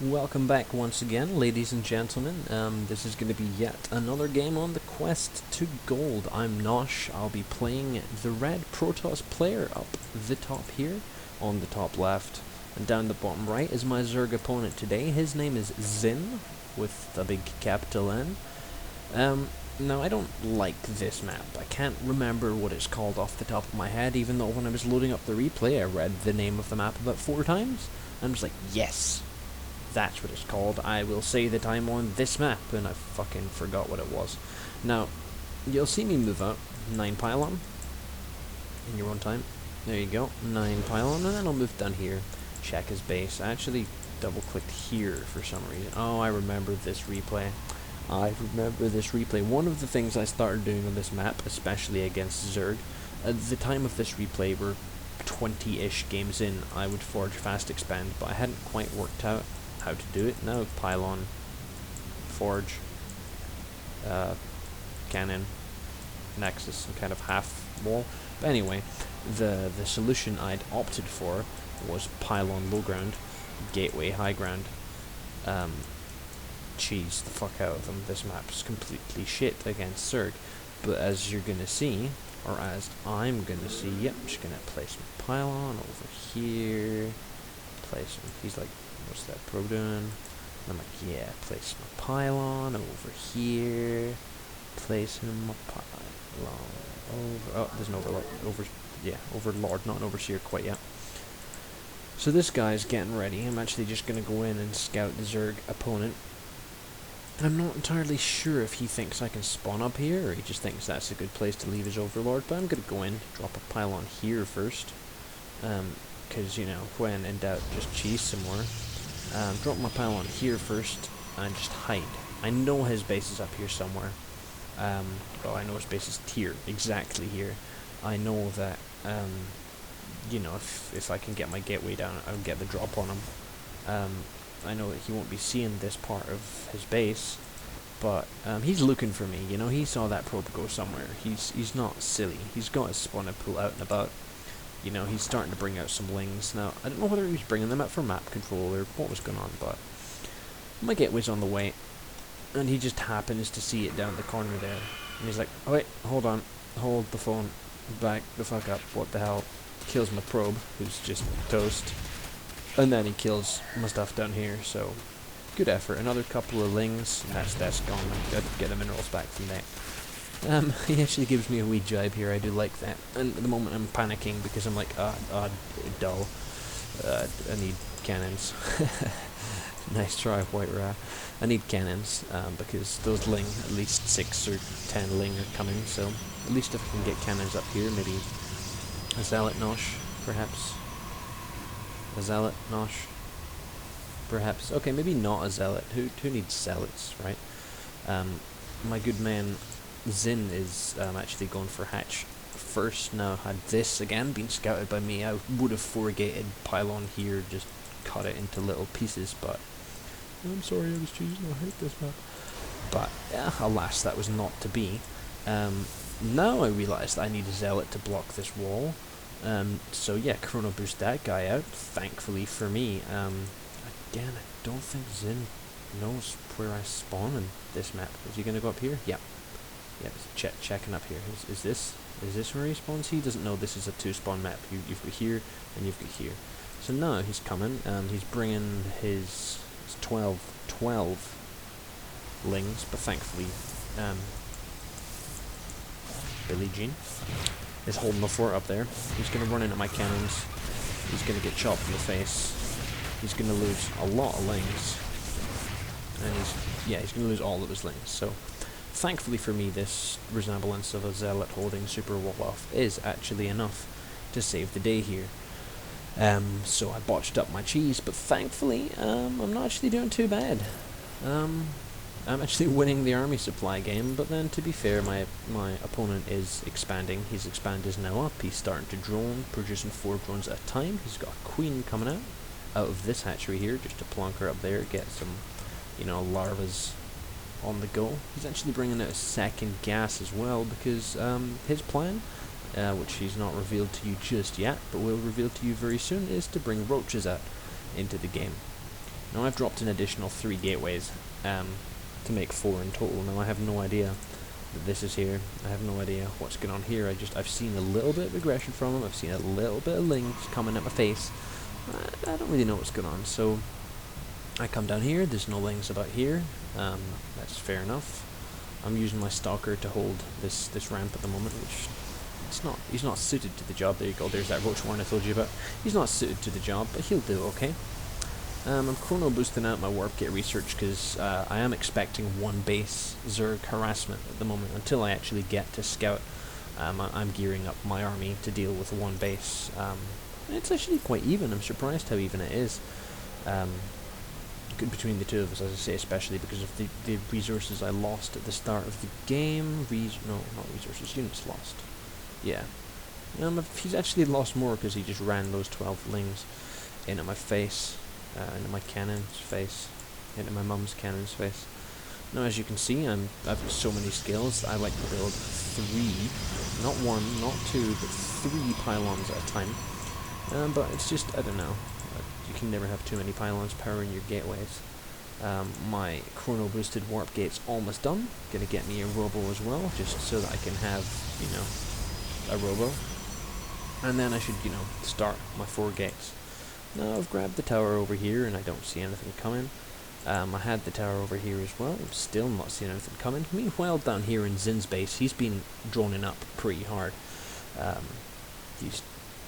Welcome back once again, ladies and gentlemen. This is going to be yet another game on the quest to gold. I'm Nosh. I'll be playing the red Protoss player up the top here, on the top left, and down the bottom right is my Zerg opponent today. His name is Zin, with a big capital N. Now, I don't like this map. I can't remember what it's called off the top of my head, even though when I was loading up the replay, I read the name of the map about 4 times. I'm just like, yes! That's what it's called. I will say that I'm on this map, and I fucking forgot what it was. Now, you'll see me move up 9 pylon in your own time. There you go, 9 pylon, and then I'll move down here, check his base. I actually double-clicked here for some reason. Oh, I remember this replay. One of the things I started doing on this map, especially against Zerg, at the time of this replay, we're 20-ish games in, I would forge fast expand, but I hadn't quite worked out how to do it. Now pylon, forge, cannon, nexus, and kind of half wall. But anyway, the solution I'd opted for was pylon low ground, gateway high ground. Cheese the fuck out of them. This map's completely shit against Zerg, but as you're gonna see, or as I'm gonna see, yep, I'm just gonna place my pylon over here. Place him. He's like, what's that pro doing? And I'm like, yeah, place my pylon over here. Placing my pylon over. Oh, there's an overlord. Overlord, not an overseer quite yet. So this guy's getting ready. I'm actually just gonna go in and scout the Zerg opponent. I'm not entirely sure if he thinks I can spawn up here, or he just thinks that's a good place to leave his overlord, but I'm gonna go in, drop a pylon here first. Because, you know, when in doubt, just cheese some more. Drop my pylon here first, and just hide. I know his base is up here somewhere. Well, I know his base is here, exactly here. I know that, you know, if I can get my gateway down, I'll get the drop on him. I know that he won't be seeing this part of his base, but he's looking for me, you know, he saw that probe go somewhere. He's not silly. He's got his spawner pool out and about. You know, he's starting to bring out some lings. Now, I don't know whether he was bringing them out for map control or what was going on, but my gateway's on the way, and he just happens to see it down the corner there. And he's like, oh wait, hold on, hold the phone, back the fuck up, what the hell? Kills my probe, who's just toast. And then he kills my stuff down here, so good effort. Another couple of lings, and that's gone. I got to get the minerals back from that. He actually gives me a wee jibe here, I do like that. And at the moment I'm panicking because I'm like, dull. I need cannons. Nice try, White Rat. I need cannons, because those ling, at least 6 or 10 ling are coming, so at least if I can get cannons up here, maybe a zealot Nosh, perhaps. A zealot Nosh, perhaps. Okay, maybe not a zealot. Who needs zealots, right? My good man Zin is actually going for hatch first. Now, had this again been scouted by me, I would have four-gated pylon here, just cut it into little pieces, but I'm sorry I was choosing, I hate this map. But, alas, that was not to be. Now I realise that I need a zealot to block this wall. So yeah, chrono boost that guy out, thankfully for me. Again, I don't think Zin knows where I spawn in this map. Is he gonna go up here? Yep. Yep, checking up here. Is this where he spawns? He doesn't know this is a 2-spawn map. You've got here, and you've got here. So now he's coming, he's bringing his 12 lings, but thankfully, Billie Jean is holding the fort up there. He's going to run into my cannons. He's going to get chopped in the face. He's going to lose a lot of lings. And he's going to lose all of his lings. So, thankfully for me, this resemblance of a zealot holding super wall off is actually enough to save the day here. So I botched up my cheese, but thankfully, I'm not actually doing too bad. I'm actually winning the army supply game, but then to be fair, my opponent is expanding. His expand is now up. He's starting to drone, producing 4 drones at a time. He's got a queen coming out of this hatchery here, just to plonk her up there, get some, you know, larvas on the go. He's actually bringing out a second gas as well, because his plan, which he's not revealed to you just yet, but will reveal to you very soon, is to bring roaches out into the game. Now I've dropped an additional 3 gateways to make 4 in total. Now I have no idea that this is here. I have no idea what's going on here. I've seen a little bit of aggression from him. I've seen a little bit of lings coming at my face. I don't really know what's going on. So I come down here. There's no lings about here. That's fair enough. I'm using my stalker to hold this ramp at the moment, which he's not suited to the job. There you go. There's that roach warren I told you about. He's not suited to the job, but he'll do okay. I'm chrono boosting out my warp gate research because I am expecting 1 base Zerg harassment at the moment until I actually get to scout. I'm gearing up my army to deal with 1 base. It's actually quite even. I'm surprised how even it is. Between the two of us, as I say, especially because of the resources I lost at the start of the game. No, not resources, units lost. Yeah. He's actually lost more because he just ran those 12 lings into my face, into my cannon's face, into my mum's cannon's face. Now, as you can see, I've got so many skills. I like to build 3, not 1, not 2, but 3 pylons at a time. But it's just, I don't know. You can never have too many pylons powering your gateways. My chrono boosted warp gate's almost done. Gonna get me a robo as well, just so that I can have, a robo. And then I should, start my 4 gates. Now I've grabbed the tower over here and I don't see anything coming. I had the tower over here as well. I'm still not seeing anything coming. Meanwhile, down here in Zin's base, he's been droning up pretty hard. He's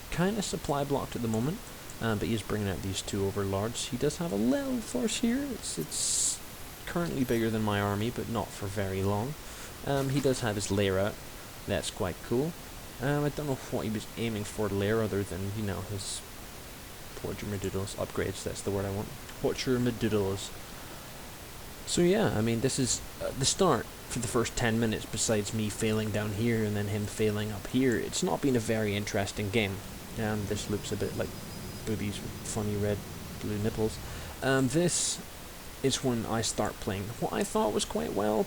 kind of supply blocked at the moment. But he's bringing out these 2 overlords. He does have a little force here. It's currently bigger than my army, but not for very long. He does have his lair out. That's quite cool. I don't know what he was aiming for lair other than, his Porgermadoodles upgrades. That's the word I want. Porgermadoodles. So yeah, this is the start for the first 10 minutes, besides me failing down here and then him failing up here. It's not been a very interesting game. This looks a bit like boobies with funny red blue nipples. This is when I start playing what I thought was quite well,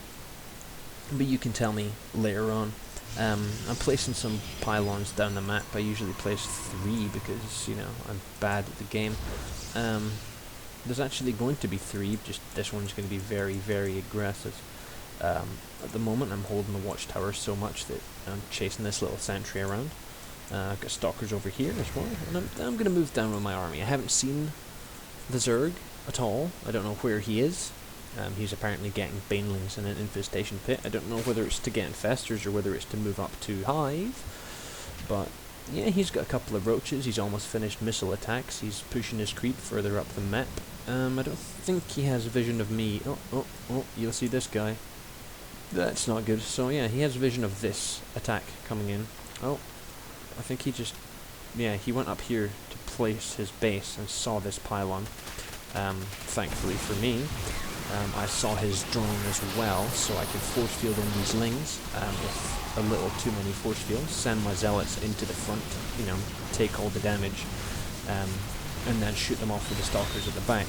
but you can tell me later on. I'm placing some pylons down the map. I usually place 3 because, I'm bad at the game. There's actually going to be 3, just this one's going to be very, very aggressive. At the moment I'm holding the watchtower so much that I'm chasing this little sentry around. I've got stalkers over here as well, and I'm going to move down with my army. I haven't seen the Zerg at all. I don't know where he is. He's apparently getting banelings in an infestation pit. I don't know whether it's to get infestors or whether it's to move up to hive. But yeah, he's got a couple of roaches. He's almost finished missile attacks. He's pushing his creep further up the map. I don't think he has a vision of me. Oh, you'll see this guy. That's not good. So yeah, he has a vision of this attack coming in. Oh. I think he went up here to place his base and saw this pylon. Thankfully for me, I saw his drone as well, so I could force field in these lings with a little too many force fields, send my zealots into the front, take all the damage, and then shoot them off with the stalkers at the back.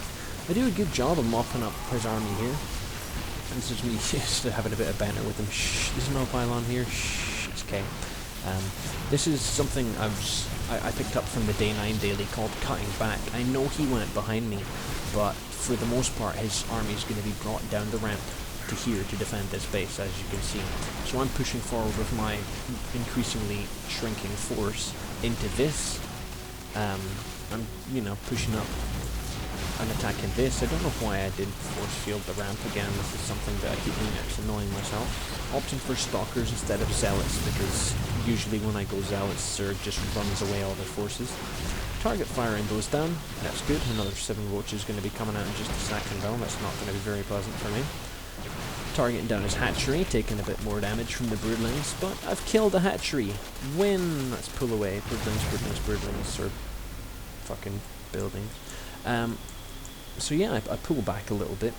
I do a good job of mopping up his army here. And this is me just having a bit of banter with him. Shh, there's no pylon here. Shh, it's okay. This is something I picked up from the Day 9 daily called Cutting Back. I know he went behind me, but for the most part his army is going to be brought down the ramp to here to defend this base, as you can see. So I'm pushing forward with my increasingly shrinking force into this. I'm, pushing up and attacking this. I don't know why I didn't force field the ramp again. This is something that I keep doing. It's annoying myself. Opting for stalkers instead of zealots, because usually when I go zealots, Zerg just runs away all their forces. Target firing those down. That's good. Another 7 roaches going to be coming out in just a second though. That's not going to be very pleasant for me. Targeting down his hatchery, taking a bit more damage from the broodlings, but I've killed a hatchery. Win! Let's pull away. Broodlings, or fucking buildings. So yeah, I pull back a little bit.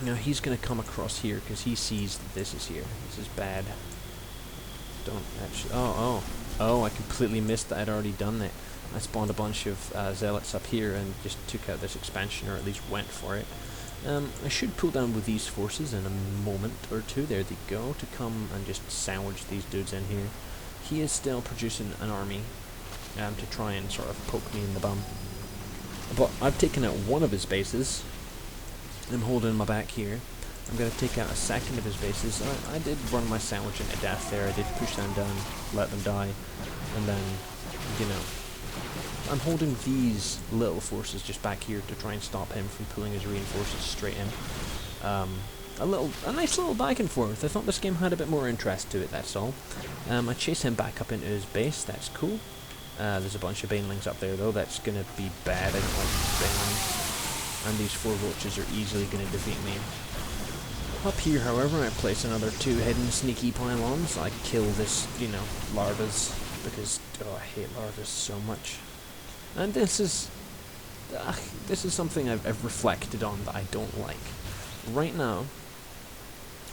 Now he's going to come across here because he sees that this is here. This is bad. Don't actually... Oh, I completely missed that I'd already done that. I spawned a bunch of zealots up here and just took out this expansion, or at least went for it. I should pull down with these forces in a moment or two. There they go, to come and just sandwich these dudes in here. He is still producing an army to try and sort of poke me in the bum. But I've taken out one of his bases. I'm holding my back here. I'm going to take out a second of his bases. I did run my sandwich into death there. I did push them down, let them die, and then, you know, I'm holding these little forces just back here to try and stop him from pulling his reinforcements straight in. A nice little back and forth. I thought this game had a bit more interest to it, that's all. I chase him back up into his base, that's cool. There's a bunch of banelings up there though, that's going to be bad. I don't like these banelings. And these 4 roaches are easily going to defeat me. Up here, however, I place another 2 hidden sneaky pylons. I kill this, you know, larvas, because, oh, I hate larvas so much. And this is something I've reflected on that I don't like. Right now,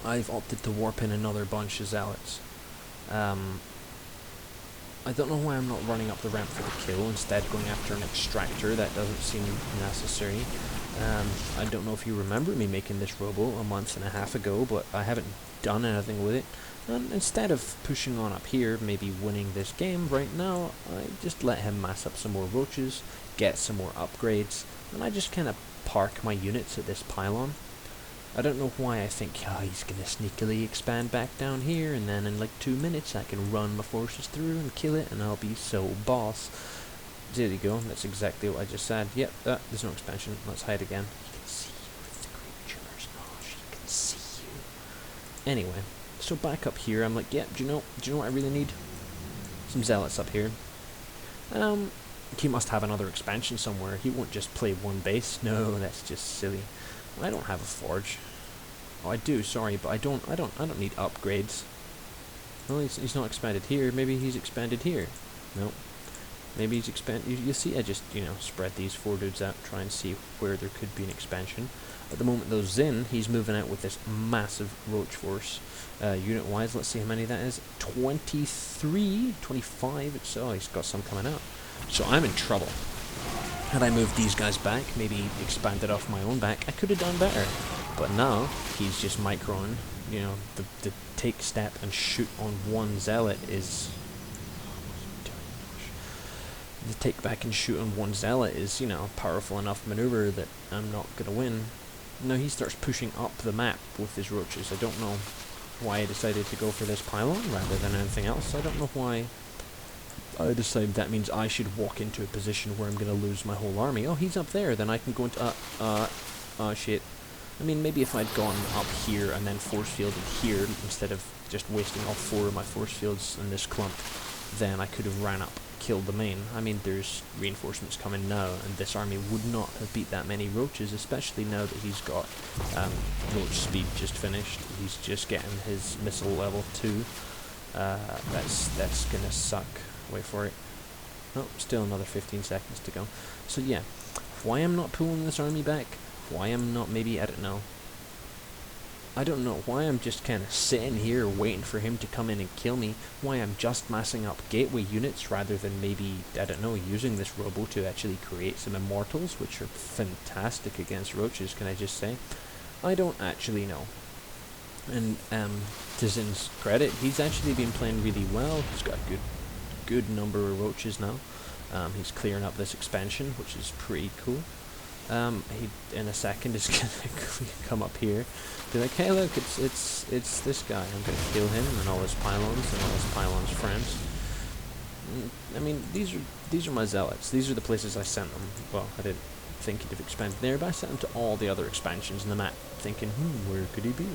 I've opted to warp in another bunch of zealots. I don't know why I'm not running up the ramp for the kill, instead going after an extractor. That doesn't seem necessary. I don't know if you remember me making this robo a month and a half ago, but I haven't done anything with it. And instead of pushing on up here, maybe winning this game right now, I just let him mass up some more roaches, get some more upgrades, and I just kind of park my units at this pylon. I don't know why I think, oh, he's going to sneakily expand back down here, and then in like 2 minutes I can run my forces through and kill it, and I'll be so boss. There you go, that's exactly what I just said. Yep, there's no expansion. Let's hide again. You can see you with the creatures, Nosh. You can see you. Anyway, so back up here, I'm like, yeah, do you know what I really need? Some zealots up here. He must have another expansion somewhere. He won't just play one base. No, that's just silly. I don't have a forge. Oh, I do. Sorry, but I don't need upgrades. Well, he's not expanded here. Maybe he's expanded here. No. Maybe he's expanded. You see, I just spread these 4 dudes out, try and see where there could be an expansion. At the moment, though, Zin, he's moving out with this massive roach force. Unit-wise, let's see how many that is. 23, 25. So he's got some coming out. So I'm in trouble. Had I moved these guys back, maybe expanded off my own back, I could have done better. But now, he's just microing. You know, the take step and shoot on one zealot is... The take back and shoot on one zealot is, a powerful enough maneuver that I'm not going to win. Now he starts pushing up the map with his roaches. I don't know why I decided to go for this pylon rather than anything else. I don't know why I decided that means I should walk into a position where I'm going to lose my whole army. Oh, he's up there, then I can go into... shit. I mean, maybe if I'd gone up here and then force fielded here, instead of just wasting all 4 of my force fields in this clump, then I could have ran up, killed the main. I mean, there's reinforcements coming now, and this army would not have beat that many roaches, especially now that he's got roach speed just finished. He's just getting his missile level 2. That's gonna suck. Wait for it. Oh, still another 15 seconds to go. So yeah, why I'm not pulling this army back, why I'm not maybe, I don't know why I'm just kind of sitting here waiting for him to come in and kill me, why I'm just massing up gateway units rather than maybe, I don't know, using this robo to actually create some immortals, which are fantastic against roaches, can I just say? I don't actually know. And to Zin's credit, he's actually been playing really well. He's got a good number of roaches now. He's clearing up this expansion, which is pretty cool. He in a second is gonna come up here, be like, hey look, it's this guy. I'm gonna kill him and all his pylons and all his pylons' friends. I mean, these are my zealots. These are the places I sent them. Well, I didn't think he'd have expanded there, but I sent him to all the other expansions in the map, thinking, where could he be?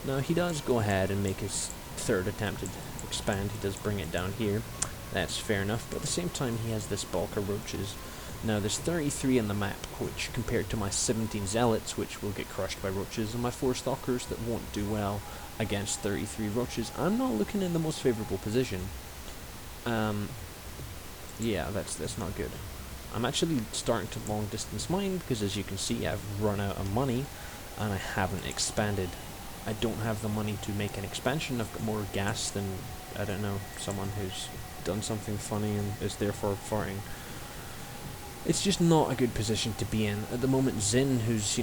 Now he does go ahead and make his 3rd attempt to expand. He does bring it down here. That's fair enough, but at the same time he has this bulk of roaches. Now there's 33 in the map, which compared to my 17 zealots, which will get crushed by roaches, and my 4 stalkers that won't do well against 33 roaches, I'm not looking in the most favourable position. Yeah, that's not good. I'm actually starting to long distance mine, because as you can see I've run out of money, and I haven't expanded. I don't have the money to make an expansion. I've got more gas than, I don't know, someone who's done something funny and is therefore farting. It's just not a good position to be in. At the moment, Zin, who's,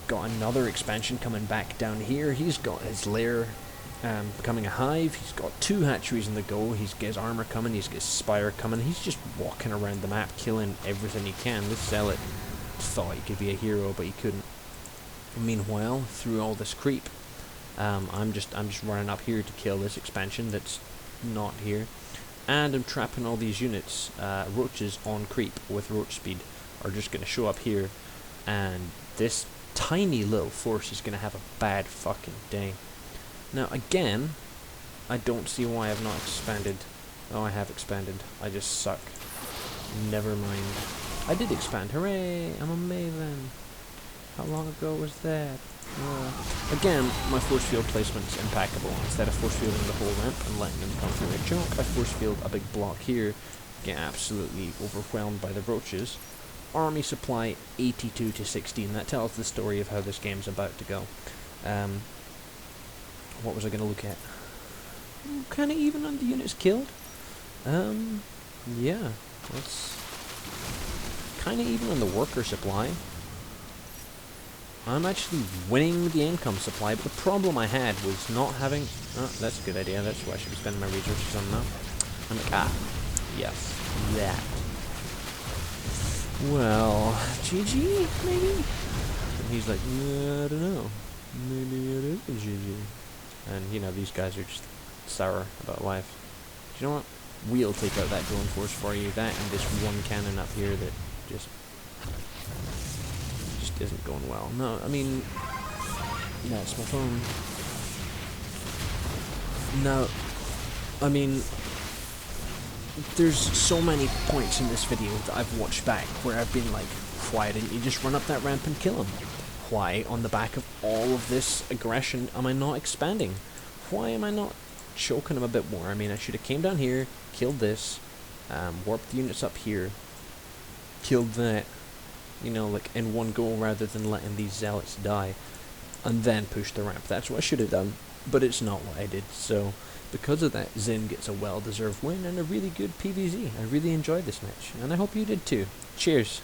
got another expansion coming back down here, he's got his lair becoming a hive. He's got 2 hatcheries in the go. He's got his armor coming. He's got his spire coming. He's just walking around the map, killing everything he can. This zealot thought he could be a hero, but he couldn't. Meanwhile, through all this creep, I'm just running up here to kill this expansion that's not here, and I'm trapping all these units. Roaches on creep with roach speed are just going to show up here, and this tiny little force is going to have a bad fucking day. Now again, I don't see why I've not expanded. Oh, I have expanded. I just suck. Never mind. I did expand. Hooray! I'm a maven. How long ago was that? Again, my force field placement's impeccable. Instead of force fielding the whole ramp and letting them come through a chunk, I force field a big block here, get absolutely overwhelmed by the roaches. Army supply 82 to 16. That tells the story of how this game's about to go. What was I going to look at? Kind of even on the units killed. Yeah, that's kind of even on the worker supply. I'm actually winning the income supply, but the problem I had was not having... Oh, that's a good idea. That's what I should be spending my resources on now. I'm like, yes, that. Well, GG, maybe? And he's like, I don't know. Maybe it is GG. And, you know, these guys are just sour about life. Do you know what? We'll take out that drone force for you. That and this one cannon up here that just isn't going well. No, I mean, that's my phone. No, I mean, there's so many points in this video that I've watched back where I've been like, why didn't you just run up that ramp and kill him? Why, on the back of all of this aggression, am I not expanding? Why am I not choking him a bit more? I mean, I should have came down here, killed this, warped the units up here, killed that, you know, like in one go rather than letting these zealots die, and then push the ramp. That's what I should have done, but it's not what I did. So because of that, Zin gets a well-deserved win and a really good PvZ. I really enjoyed this match, and I hope you did too. Cheers.